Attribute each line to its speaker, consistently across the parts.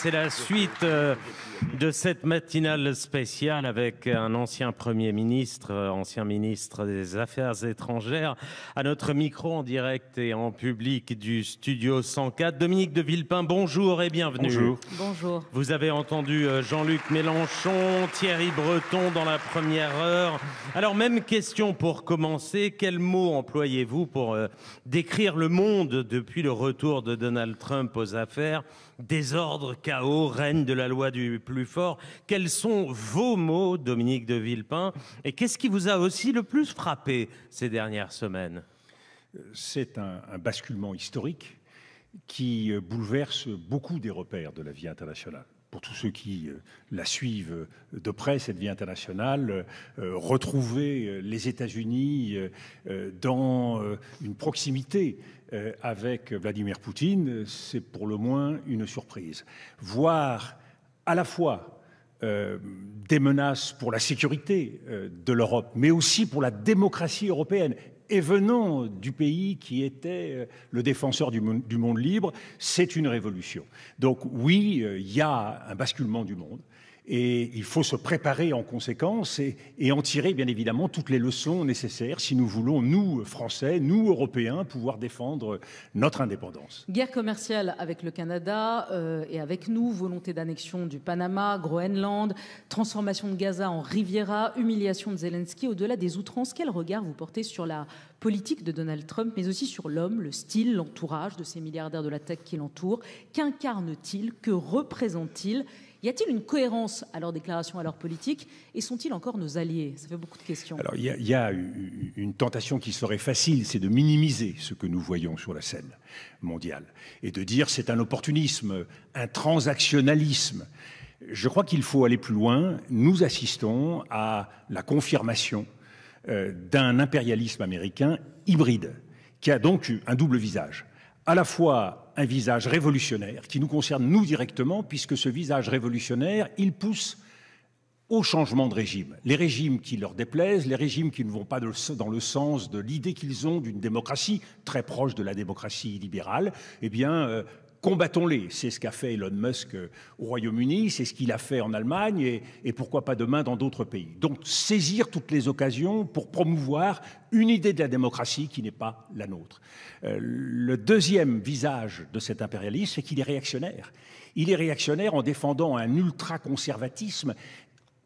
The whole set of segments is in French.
Speaker 1: C'est la suite de cette matinale spéciale avec un ancien Premier ministre, ancien ministre des Affaires étrangères, à notre micro en direct et en public du Studio 104. Dominique de Villepin, bonjour et bienvenue.
Speaker 2: Bonjour.
Speaker 3: Bonjour.
Speaker 1: Vous avez entendu Jean-Luc Mélenchon, Thierry Breton dans la première heure. Alors, même question pour commencer. Quels mots employez-vous pour décrire le monde depuis le retour de Donald Trump aux affaires? Désordre, chaos, règne de la loi du plus fort. Quels sont vos mots, Dominique de Villepin? Et qu'est-ce qui vous a aussi le plus frappé ces dernières semaines?
Speaker 2: C'est un basculement historique qui bouleverse beaucoup des repères de la vie internationale. Pour tous ceux qui la suivent de près, cette vie internationale, retrouver les États-Unis dans une proximité avec Vladimir Poutine, c'est pour le moins une surprise. Voir à la fois des menaces pour la sécurité de l'Europe, mais aussi pour la démocratie européenne, et venant du pays qui était le défenseur du monde libre, c'est une révolution. Donc oui, il y a un basculement du monde. Et il faut se préparer en conséquence et en tirer bien évidemment toutes les leçons nécessaires si nous voulons, nous Français, nous Européens, pouvoir défendre notre indépendance.
Speaker 3: Guerre commerciale avec le Canada et avec nous, volonté d'annexion du Panama, Groenland, transformation de Gaza en Riviera, humiliation de Zelensky. Au-delà des outrances, quel regard vous portez sur la politique de Donald Trump, mais aussi sur l'homme, le style, l'entourage de ces milliardaires de la tech qui l'entourent? Qu'incarne-t-il? Que représente-t-il? Y a-t-il une cohérence à leurs déclarations, à leur politique? Et sont-ils encore nos alliés? Ça fait beaucoup de questions.
Speaker 2: Alors, il y a une tentation qui serait facile, c'est de minimiser ce que nous voyons sur la scène mondiale et de dire c'est un opportunisme, un transactionnalisme. Je crois qu'il faut aller plus loin. Nous assistons à la confirmation d'un impérialisme américain hybride, qui a donc un double visage. À la fois un visage révolutionnaire qui nous concerne nous directement, puisque ce visage révolutionnaire, il pousse au changement de régime. Les régimes qui leur déplaisent, les régimes qui ne vont pas dans le sens de l'idée qu'ils ont d'une démocratie très proche de la démocratie libérale, eh bien, combattons-les. C'est ce qu'a fait Elon Musk au Royaume-Uni, c'est ce qu'il a fait en Allemagne et pourquoi pas demain dans d'autres pays. Donc saisir toutes les occasions pour promouvoir une idée de la démocratie qui n'est pas la nôtre. Le deuxième visage de cet impérialisme, c'est qu'il est réactionnaire. Il est réactionnaire en défendant un ultra-conservatisme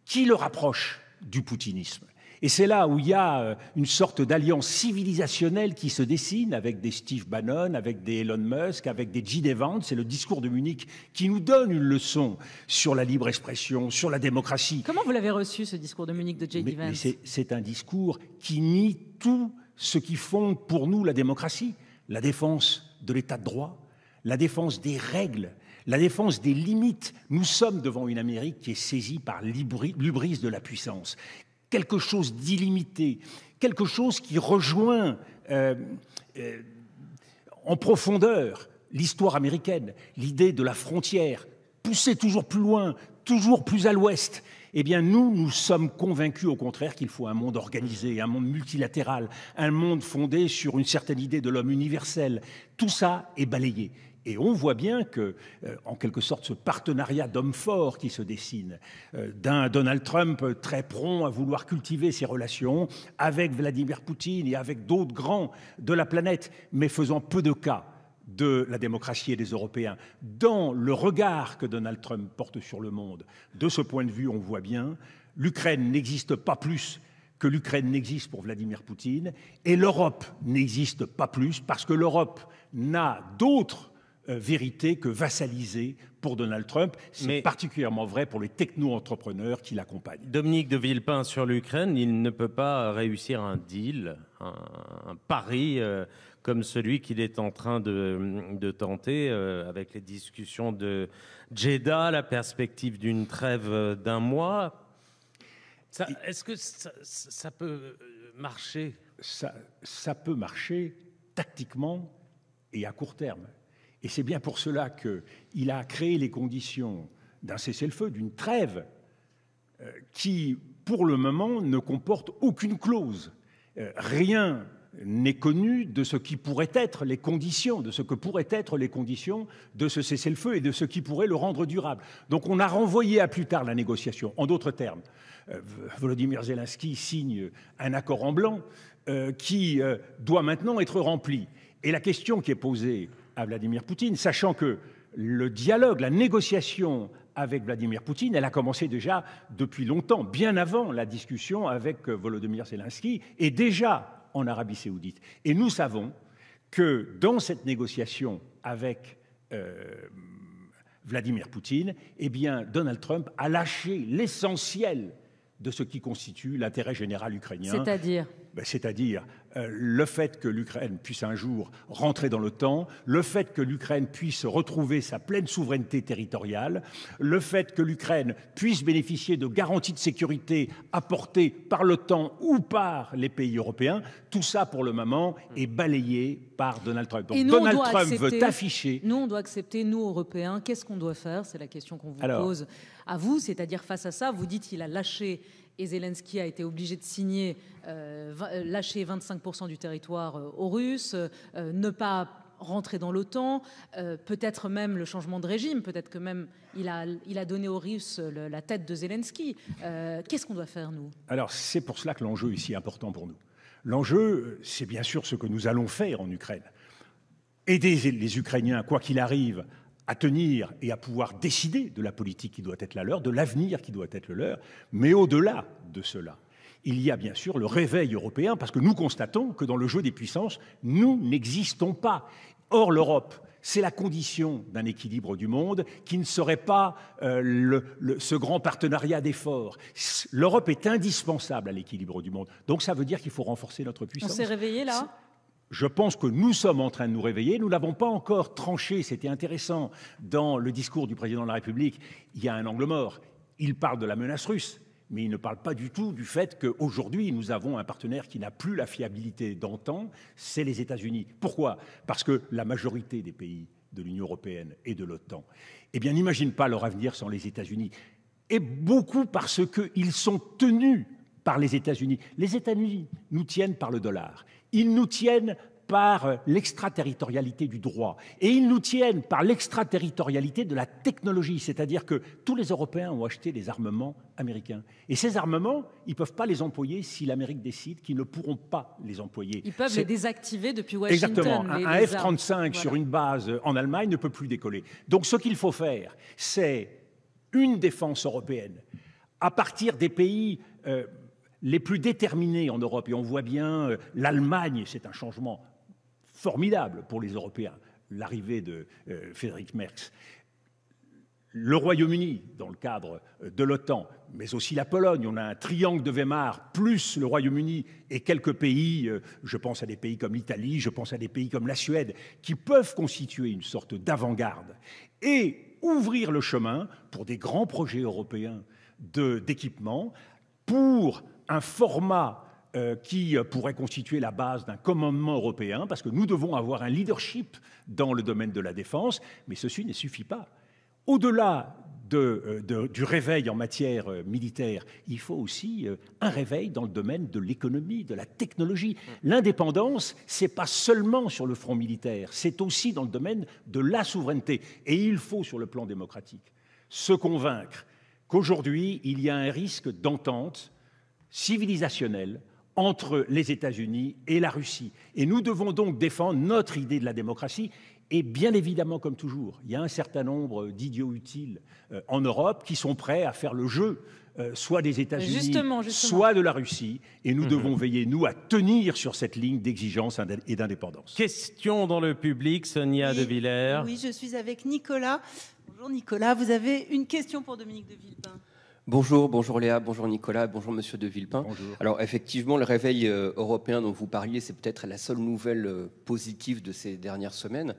Speaker 2: qui le rapproche du poutinisme. Et c'est là où il y a une sorte d'alliance civilisationnelle qui se dessine avec des Steve Bannon, avec des Elon Musk, avec des J.D. Vance. C'est le discours de Munich qui nous donne une leçon sur la libre expression, sur la démocratie.
Speaker 3: Comment vous l'avez reçu, ce discours de Munich de J.D. Vance?
Speaker 2: C'est un discours qui nie tout ce qui fonde pour nous la démocratie. La défense de l'état de droit, la défense des règles, la défense des limites. Nous sommes devant une Amérique qui est saisie par l'hubris de la puissance. Quelque chose d'illimité, quelque chose qui rejoint en profondeur l'histoire américaine, l'idée de la frontière, pousser toujours plus loin, toujours plus à l'ouest. Eh bien, nous sommes convaincus, au contraire, qu'il faut un monde organisé, un monde multilatéral, un monde fondé sur une certaine idée de l'homme universel. Tout ça est balayé. Et on voit bien que, en quelque sorte, ce partenariat d'hommes forts qui se dessine, d'un Donald Trump très prompt à vouloir cultiver ses relations avec Vladimir Poutine et avec d'autres grands de la planète, mais faisant peu de cas de la démocratie et des Européens, dans le regard que Donald Trump porte sur le monde. De ce point de vue, on voit bien, l'Ukraine n'existe pas plus que l'Ukraine n'existe pour Vladimir Poutine, et l'Europe n'existe pas plus parce que l'Europe n'a d'autres vérité que vassalisée pour Donald Trump. C'est particulièrement vrai pour les techno-entrepreneurs qui l'accompagnent.
Speaker 1: Dominique de Villepin, sur l'Ukraine, il ne peut pas réussir un deal, un pari comme celui qu'il est en train de tenter avec les discussions de Jeddah, la perspective d'une trêve d'un mois. Est-ce que ça peut marcher?
Speaker 2: Ça peut marcher tactiquement et à court terme. Et c'est bien pour cela qu'il a créé les conditions d'un cessez-le-feu, d'une trêve, qui, pour le moment, ne comporte aucune clause. Rien n'est connu de ce qui pourrait être les conditions, de ce que pourraient être les conditions de ce cessez-le-feu et de ce qui pourrait le rendre durable. Donc on a renvoyé à plus tard la négociation. En d'autres termes, Volodymyr Zelensky signe un accord en blanc qui doit maintenant être rempli. Et la question qui est posée à Vladimir Poutine, sachant que le dialogue, la négociation avec Vladimir Poutine, elle a commencé déjà depuis longtemps, bien avant la discussion avec Volodymyr Zelensky, et déjà en Arabie Saoudite. Et nous savons que dans cette négociation avec Vladimir Poutine, eh bien, Donald Trump a lâché l'essentiel de ce qui constitue l'intérêt général ukrainien.
Speaker 3: C'est-à-dire
Speaker 2: C'est-à-dire le fait que l'Ukraine puisse un jour rentrer dans l'OTAN, le fait que l'Ukraine puisse retrouver sa pleine souveraineté territoriale, le fait que l'Ukraine puisse bénéficier de garanties de sécurité apportées par l'OTAN ou par les pays européens, tout ça pour le moment est balayé par Donald Trump. Donc Donald Trump veut afficher...
Speaker 3: Nous, on doit accepter, nous, Européens, qu'est-ce qu'on doit faire? C'est la question qu'on vous pose à vous, c'est-à-dire face à ça, vous dites qu'il a lâché... Et Zelensky a été obligé de signer, lâcher 25% du territoire aux Russes, ne pas rentrer dans l'OTAN, peut-être même le changement de régime, peut-être que même il a donné aux Russes la tête de Zelensky. Qu'est-ce qu'on doit faire, nous?
Speaker 2: Alors, c'est pour cela que l'enjeu est si important pour nous. L'enjeu, c'est bien sûr ce que nous allons faire en Ukraine. Aider les Ukrainiens, quoi qu'il arrive, à tenir et à pouvoir décider de la politique qui doit être la leur, de l'avenir qui doit être le leur, mais au-delà de cela, il y a bien sûr le réveil européen, parce que nous constatons que dans le jeu des puissances, nous n'existons pas. Or, l'Europe, c'est la condition d'un équilibre du monde qui ne serait pas ce grand partenariat d'efforts. L'Europe est indispensable à l'équilibre du monde. Donc ça veut dire qu'il faut renforcer notre puissance.
Speaker 3: On s'est réveillé là ?
Speaker 2: Je pense que nous sommes en train de nous réveiller. Nous n'avons pas encore tranché, c'était intéressant, dans le discours du président de la République, il y a un angle mort. Il parle de la menace russe, mais il ne parle pas du tout du fait qu'aujourd'hui, nous avons un partenaire qui n'a plus la fiabilité d'antan, c'est les États-Unis. Pourquoi? Parce que la majorité des pays de l'Union européenne et de l'OTAN, eh bien, n'imagine pas leur avenir sans les États-Unis. Et beaucoup parce qu'ils sont tenus par les États-Unis. Les États-Unis nous tiennent par le dollar. Ils nous tiennent par l'extraterritorialité du droit. Et ils nous tiennent par l'extraterritorialité de la technologie. C'est-à-dire que tous les Européens ont acheté des armements américains. Et ces armements, ils ne peuvent pas les employer si l'Amérique décide qu'ils ne pourront pas les employer.
Speaker 3: Ils peuvent les désactiver depuis Washington.
Speaker 2: Exactement. Un F-35 sur une base en Allemagne ne peut plus décoller. Donc ce qu'il faut faire, c'est une défense européenne à partir des pays... les plus déterminés en Europe, et on voit bien l'Allemagne, c'est un changement formidable pour les Européens, l'arrivée de Friedrich Merz, le Royaume-Uni dans le cadre de l'OTAN, mais aussi la Pologne, on a un triangle de Weimar, plus le Royaume-Uni et quelques pays, je pense à des pays comme l'Italie, je pense à des pays comme la Suède, qui peuvent constituer une sorte d'avant-garde et ouvrir le chemin pour des grands projets européens d'équipement, pour un format qui pourrait constituer la base d'un commandement européen, parce que nous devons avoir un leadership dans le domaine de la défense, mais ceci ne suffit pas. Au-delà du réveil en matière militaire, il faut aussi un réveil dans le domaine de l'économie, de la technologie. L'indépendance, ce n'est pas seulement sur le front militaire, c'est aussi dans le domaine de la souveraineté. Et il faut, sur le plan démocratique, se convaincre qu'aujourd'hui, il y a un risque d'entente civilisationnelle entre les États-Unis et la Russie. Et nous devons donc défendre notre idée de la démocratie. Et bien évidemment, comme toujours, il y a un certain nombre d'idiots utiles en Europe qui sont prêts à faire le jeu, soit des États-Unis, soit de la Russie. Et nous devons veiller, nous, à tenir sur cette ligne d'exigence et d'indépendance.
Speaker 1: Question dans le public, Sonia De Villers.
Speaker 4: Oui, je suis avec Nicolas. Bonjour Nicolas, vous avez une question pour Dominique de Villepin.
Speaker 5: Bonjour Léa, bonjour Nicolas, bonjour Monsieur de Villepin.
Speaker 2: Bonjour.
Speaker 5: Alors effectivement, le réveil européen dont vous parliez, c'est peut-être la seule nouvelle positive de ces dernières semaines.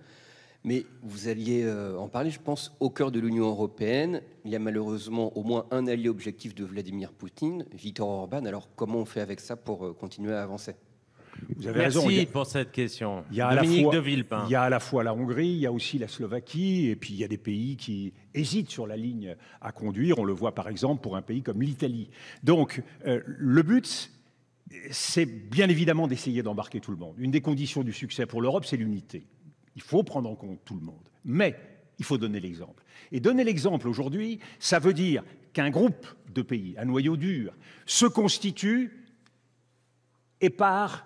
Speaker 5: Mais vous alliez en parler, je pense, au cœur de l'Union européenne. Il y a malheureusement au moins un allié objectif de Vladimir Poutine, Viktor Orban. Alors comment on fait avec ça pour continuer à avancer ?
Speaker 2: Vous avez
Speaker 1: Merci
Speaker 2: raison.
Speaker 1: pour cette question.
Speaker 2: Il y a
Speaker 1: Dominique de Villepin.
Speaker 2: Il y a à la fois la Hongrie, il y a aussi la Slovaquie, et puis il y a des pays qui hésitent sur la ligne à conduire. On le voit par exemple pour un pays comme l'Italie. Donc le but, c'est bien évidemment d'essayer d'embarquer tout le monde. Une des conditions du succès pour l'Europe, c'est l'unité. Il faut prendre en compte tout le monde. Mais il faut donner l'exemple. Et donner l'exemple aujourd'hui, ça veut dire qu'un groupe de pays, un noyau dur, se constitue et part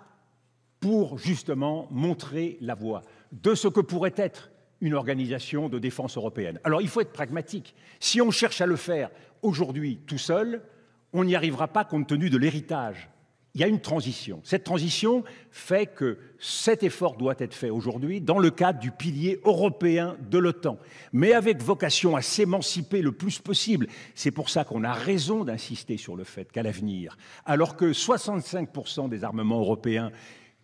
Speaker 2: pour justement montrer la voie de ce que pourrait être une organisation de défense européenne. Alors il faut être pragmatique. Si on cherche à le faire aujourd'hui tout seul, on n'y arrivera pas compte tenu de l'héritage. Il y a une transition. Cette transition fait que cet effort doit être fait aujourd'hui dans le cadre du pilier européen de l'OTAN, mais avec vocation à s'émanciper le plus possible. C'est pour ça qu'on a raison d'insister sur le fait qu'à l'avenir, alors que 65% des armements européens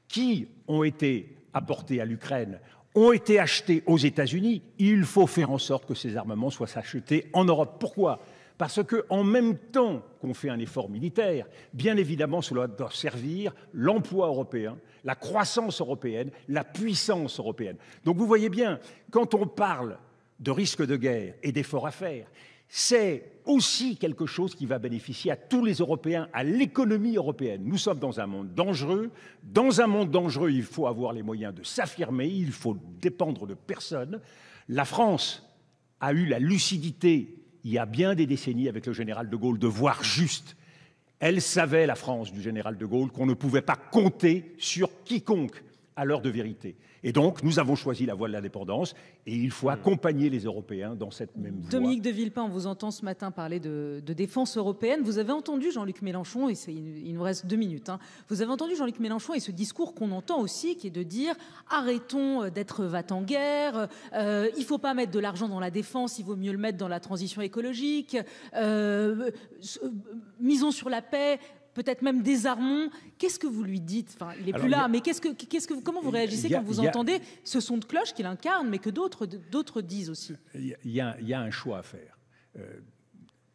Speaker 2: qui ont été apportés à l'Ukraine ont été achetés aux États-Unis, il faut faire en sorte que ces armements soient achetés en Europe. Pourquoi ? Parce qu'en même temps qu'on fait un effort militaire, bien évidemment, cela doit servir l'emploi européen, la croissance européenne, la puissance européenne. Donc vous voyez bien, quand on parle de risque de guerre et d'efforts à faire, c'est aussi quelque chose qui va bénéficier à tous les Européens, à l'économie européenne. Nous sommes dans un monde dangereux. Dans un monde dangereux, il faut avoir les moyens de s'affirmer, il faut dépendre de personne. La France a eu la lucidité il y a bien des décennies avec le général de Gaulle, de voir juste. Elle savait, la France du général de Gaulle, qu'on ne pouvait pas compter sur quiconque à l'heure de vérité. Et donc, nous avons choisi la voie de l'indépendance et il faut accompagner les Européens dans cette même voie.
Speaker 3: Dominique de Villepin, on vous entend ce matin parler de défense européenne. Vous avez entendu Jean-Luc Mélenchon, et il nous reste 2 minutes, hein. Vous avez entendu Jean-Luc Mélenchon et ce discours qu'on entend aussi, qui est de dire arrêtons d'être va-t-en-guerre, il ne faut pas mettre de l'argent dans la défense, il vaut mieux le mettre dans la transition écologique, misons sur la paix. Peut-être même désarmons. Qu'est-ce que vous lui dites? Enfin, il n'est plus là, mais comment vous réagissez quand vous entendez ce son de cloche qu'il incarne, mais que d'autres disent aussi?
Speaker 2: Il y a un choix à faire.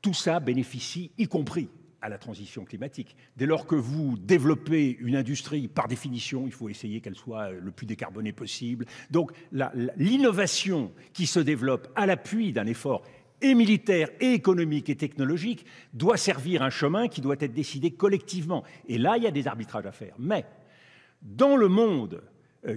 Speaker 2: Tout ça bénéficie, y compris à la transition climatique. Dès lors que vous développez une industrie, par définition, il faut essayer qu'elle soit le plus décarbonée possible. Donc l'innovation qui se développe à l'appui d'un effort et militaire, et économique, et technologique, doit servir un chemin qui doit être décidé collectivement. Et là, il y a des arbitrages à faire. Mais, dans le monde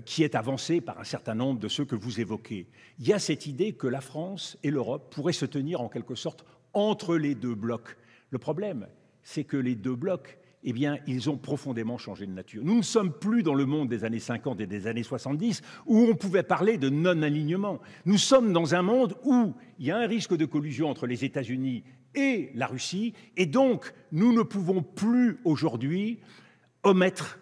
Speaker 2: qui est avancé par un certain nombre de ceux que vous évoquez, il y a cette idée que la France et l'Europe pourraient se tenir en quelque sorte entre les deux blocs. Le problème, c'est que les deux blocs, eh bien, ils ont profondément changé de nature. Nous ne sommes plus dans le monde des années 50 et des années 70 où on pouvait parler de non-alignement. Nous sommes dans un monde où il y a un risque de collusion entre les États-Unis et la Russie, et donc nous ne pouvons plus aujourd'hui omettre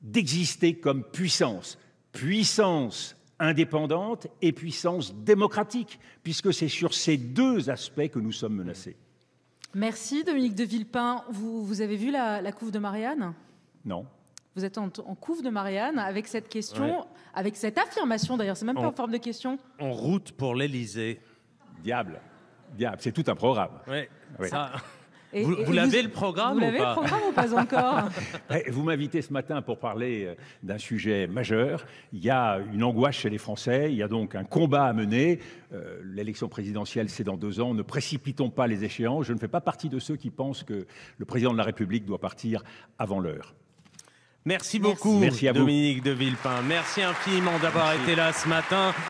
Speaker 2: d'exister comme puissance. Puissance indépendante et puissance démocratique, puisque c'est sur ces deux aspects que nous sommes menacés.
Speaker 3: Merci Dominique de Villepin. Vous avez vu la couve de Marianne?
Speaker 2: Non.
Speaker 3: Vous êtes en couve de Marianne avec cette question, ouais. Avec cette affirmation d'ailleurs, c'est même pas en forme de question.
Speaker 1: En route pour l'Élysée.
Speaker 2: Diable, c'est tout un programme.
Speaker 1: Ouais,
Speaker 2: oui.
Speaker 1: Ça... Vous l'avez le programme ou pas?
Speaker 3: Vous l'avez le programme ou pas encore?
Speaker 2: Vous m'invitez ce matin pour parler d'un sujet majeur. Il y a une angoisse chez les Français, il y a donc un combat à mener. L'élection présidentielle, c'est dans 2 ans. Ne précipitons pas les échéances. Je ne fais pas partie de ceux qui pensent que le président de la République doit partir avant l'heure.
Speaker 1: Merci beaucoup,
Speaker 2: Merci à vous.
Speaker 1: Dominique de Villepin. Merci infiniment d'avoir été là ce matin.